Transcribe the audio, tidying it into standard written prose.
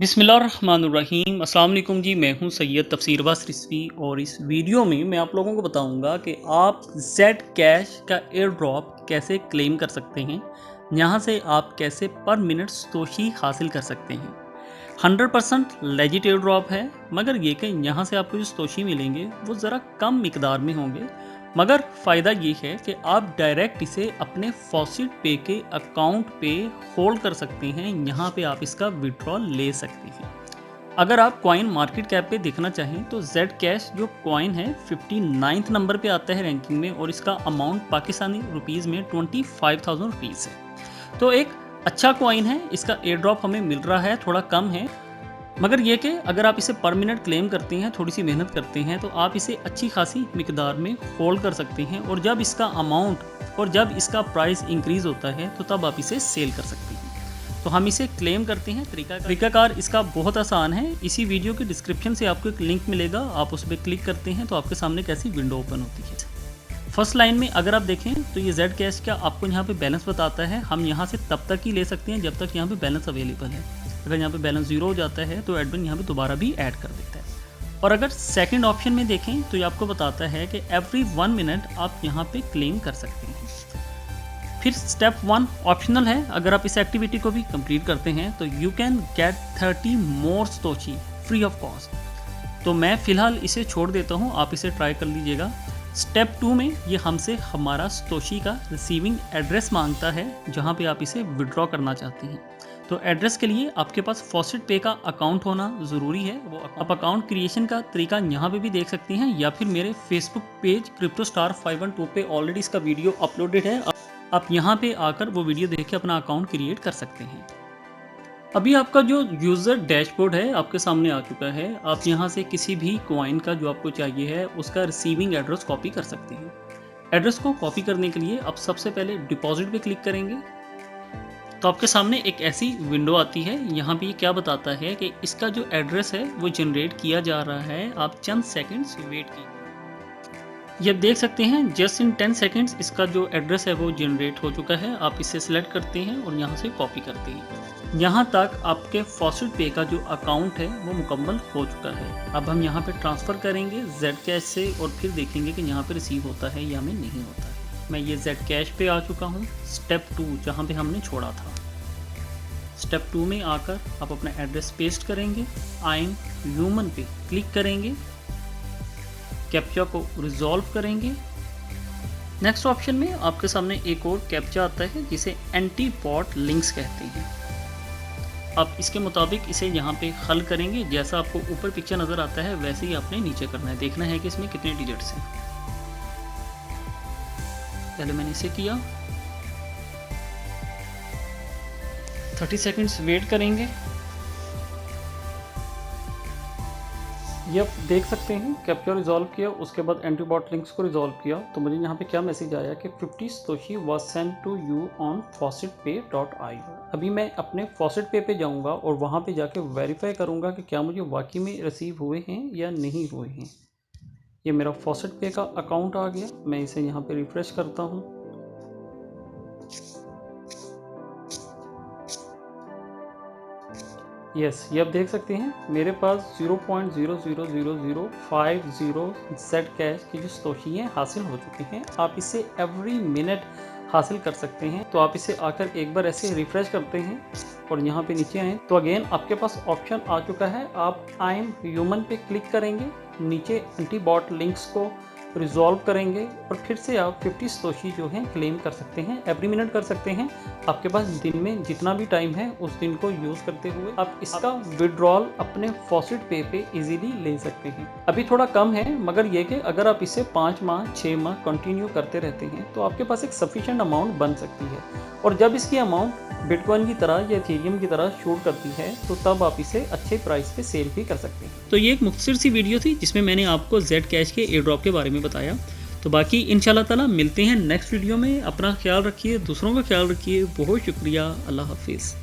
बिस्मिल्लाहिर्रहमानिर्रहीम। अस्सलाम वालेकुम जी, मैं हूं सैयद तफसीरबाज रिजवी और इस वीडियो में मैं आप लोगों को बताऊंगा कि आप जेड कैश का एयर ड्रॉप कैसे क्लेम कर सकते हैं। यहां से आप कैसे पर मिनट सतोशी हासिल कर सकते हैं। 100% लेजिट एयर ड्रॉप है, मगर ये कि यहाँ से आपको जो सतोशी मिलेंगे वो ज़रा कम मिकदार में होंगे। मगर फ़ायदा ये है कि आप डायरेक्ट इसे अपने फॉसिट पे के अकाउंट पे होल्ड कर सकते हैं। यहाँ पे आप इसका विड्रॉल ले सकते हैं। अगर आप कॉइन मार्केट कैप पे देखना चाहें तो जेड कैश जो कॉइन है 59th नंबर पे आता है रैंकिंग में, और इसका अमाउंट पाकिस्तानी रुपीज़ में 25,000 रुपीज़ है। तो एक अच्छा कॉइन है, इसका एयर ड्रॉप हमें मिल रहा है, थोड़ा कम है, मगर ये कि अगर आप इसे पर मिनट क्लेम करते हैं, थोड़ी सी मेहनत करते हैं, तो आप इसे अच्छी खासी मिकदार में होल्ड कर सकते हैं। और जब इसका अमाउंट और जब इसका प्राइस इंक्रीज़ होता है तो तब आप इसे सेल कर सकते हैं। तो हम इसे क्लेम करते हैं। तरीकाकार इसका बहुत आसान है। इसी वीडियो के डिस्क्रिप्शन से आपको एक लिंक मिलेगा, आप उस पर क्लिक करते हैं तो आपके सामने कैसी विंडो ओपन होती है। फर्स्ट लाइन में अगर आप देखें तो ये जेड कैश का आपको यहाँ पे बैलेंस बताता है। हम यहाँ से तब तक ही ले सकते हैं जब तक यहाँ पे बैलेंस अवेलेबल है। अगर यहाँ पे बैलेंस 0 हो जाता है तो एडमिन यहाँ पे दोबारा भी ऐड कर देता है। और अगर सेकंड ऑप्शन में देखें तो ये आपको बताता है कि एवरी 1 मिनट आप यहाँ पे क्लेम कर सकते हैं। फिर स्टेप 1 ऑप्शनल है। अगर आप इस एक्टिविटी को भी कंप्लीट करते हैं तो you can get 30 more Satoshi free of cost. तो मैं फ़िलहाल इसे छोड़ देता हूँ, आप इसे ट्राई कर लीजिएगा। स्टेप 2 में ये हमसे हमारा सतोशी का रिसीविंग एड्रेस मांगता है, जहाँ पे आप इसे विड्रॉ करना चाहते हैं। तो एड्रेस के लिए आपके पास फॉसिट पे का अकाउंट होना ज़रूरी है। वो आप अकाउंट क्रिएशन का तरीका यहाँ पे भी देख सकते हैं, या फिर मेरे फेसबुक पेज क्रिप्टो स्टार 512 पे ऑलरेडी इसका वीडियो अपलोडेड है। आप यहाँ पे आकर वो वीडियो देख के अपना अकाउंट क्रिएट कर सकते हैं। अभी आपका जो यूज़र डैशबोर्ड है आपके सामने आ चुका है। आप यहाँ से किसी भी कॉइन का जो आपको चाहिए है उसका रिसीविंग एड्रेस कॉपी कर सकते हैं। एड्रेस को कॉपी करने के लिए आप सबसे पहले डिपॉजिट पे क्लिक करेंगे तो आपके सामने एक ऐसी विंडो आती है। यहाँ पे क्या बताता है कि इसका जो एड्रेस है वो जनरेट किया जा रहा है, आप चंद सेकंड्स वेट कीजिए। ये आप देख सकते हैं जस्ट इन 10 सेकंड्स इसका जो एड्रेस है वो जनरेट हो चुका है। आप इसे सिलेक्ट करते हैं और यहाँ से कॉपी करते हैं। यहाँ तक आपके फॉसिट पे का जो अकाउंट है वो मुकम्मल हो चुका है। अब हम यहाँ पे ट्रांसफ़र करेंगे जेड कैश से और फिर देखेंगे कि यहाँ पे रिसीव होता है या में नहीं होता है। मैं ये जेड कैश पे आ चुका हूँ। स्टेप 2 जहाँ पे हमने छोड़ा था। स्टेप 2 में आकर आप अपना एड्रेस पेस्ट करेंगे, आई एम ह्यूमन पे क्लिक करेंगे, कैप्चा को रिजॉल्व करेंगे। नेक्स्ट ऑप्शन में आपके सामने एक और कैप्चा आता है जिसे एंटी बॉट लिंक्स कहते हैं। आप इसके मुताबिक इसे यहाँ पे हल करेंगे। जैसा आपको ऊपर पिक्चर नज़र आता है वैसे ही आपने नीचे करना है। देखना है कि इसमें कितने डिजिट्स हैं। पहले मैंने इसे किया, 30 सेकंड्स वेट करेंगे। ये आप देख सकते हैं कैप्चा रिजॉल्व किया, उसके बाद एंटीबॉट लिंक्स को रिजॉल्व किया। तो मुझे यहाँ पे क्या मैसेज आया कि 50 satoshi was sent to you on faucetpay.io। अभी मैं अपने फॉसिट पे पे जाऊँगा और वहाँ पे जाके वेरीफाई करूँगा कि क्या मुझे वाकई में रिसीव हुए हैं या नहीं हुए हैं। ये मेरा फॉसिट पे का अकाउंट आ गया। मैं इसे यहाँ पे रिफ्रेश करता हूँ। यस, ये आप देख सकते हैं मेरे पास 0.000050 जेड कैश की जो सतोशी हैं हासिल हो चुकी हैं। आप इसे एवरी मिनट हासिल कर सकते हैं। तो आप इसे आकर एक बार ऐसे रिफ्रेश करते हैं और यहाँ पे नीचे आएँ तो अगेन आपके पास ऑप्शन आ चुका है। आप आई एम ह्यूमन पे क्लिक करेंगे, नीचे एंटी बॉट लिंक्स को रिजॉल्व करेंगे और फिर से आप 50 सतोशी जो हैं क्लेम कर सकते हैं। एवरी मिनट कर सकते हैं। आपके पास दिन में जितना भी टाइम है उस दिन को यूज़ करते हुए आप इसका विड्रॉल अपने फॉसिट पे इजीली ले सकते हैं। अभी थोड़ा कम है, मगर ये कि अगर आप इसे 5 माह 6 माह कंटिन्यू करते रहते हैं तो आपके पास एक सफिशिएंट अमाउंट बन सकती है। और जब इसकी अमाउंट बिटकॉइन की तरह या इथेरियम की तरह शूट करती है तो तब आप इसे अच्छे प्राइस पे सेल भी कर सकते हैं। तो ये एक मुख्तसर सी वीडियो थी जिसमें मैंने आपको जेड कैश के एयर ड्रॉप के बारे में बताया। तो बाकी इंशाल्लाह ताला मिलते हैं नेक्स्ट वीडियो में। अपना ख्याल रखिए, दूसरों का ख्याल रखिए। बहुत शुक्रिया। अल्लाह हाफिज़।